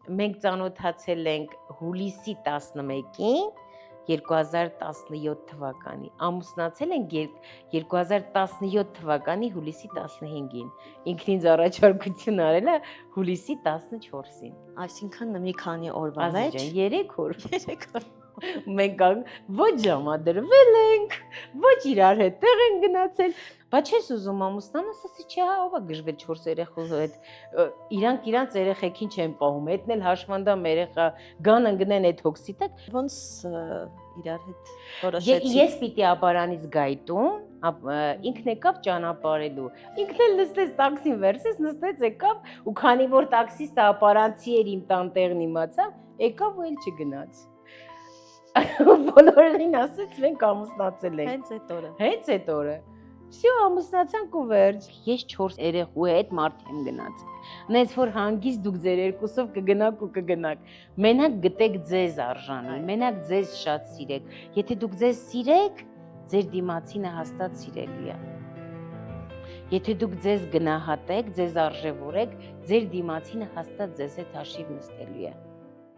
Մենք ծանոթացել ենք հուլիսի 11-ին 2017 թվականի, ամուսնացել ենք 2017 թվականի հուլիսի 15-ին, ինքն ինձ առաջարկություն արել է հուլիսի 14-ին։ Այսինքն մի քանի օրվա մեջ 3 օր։ Մենք ոչ ժամադրվել ենք, ոչ իրար հետ տեղ ենք գնացել, բայց չես ուզում ամուսնանաս, ասի չէ, ով է գժվել 4 երեխու հետ, իրանք երեխեքին չեն պահում, հետն էլ հաշվանդամ երեխա գան ընկնեն այդ հոգսի տակ, ոնց իրար հետ որոշեցիք։ Ես պիտի ապարանից գայի տուն, ինքն եկավ ճանապարհելու, ինքն էլ նստեց տաքսին վերցրեց, նստեց եկավ ու քանի որ տաքսիստը ապարանցի էր իմ տանտեղն իմացավ, եկավ ու էլ չգնաց։ Բոլորին ասեց մենք ամուսնացել ենք։ Հենց այդ օրը։ Всё, ամուսնացանք ու վերջ։ Ես 4 երեխու հետ մարդ եմ գնաց։ Նենց որ հանգիստ դուք ձեր երկուսով կգնաք ու կգնաք։ Մենակ գտեք ձեզ արժանի, մենակ ձեզ շատ սիրեք։ Եթե դուք ձեզ սիրեք, ձեր դիմացինը հաստատ սիրելի է։ Եթե դուք ձեզ գնահատեք, ձեզ արժևորեք, ձեր դիմացինը հաստատ ձեզ հետ հաշիվ նստելու է։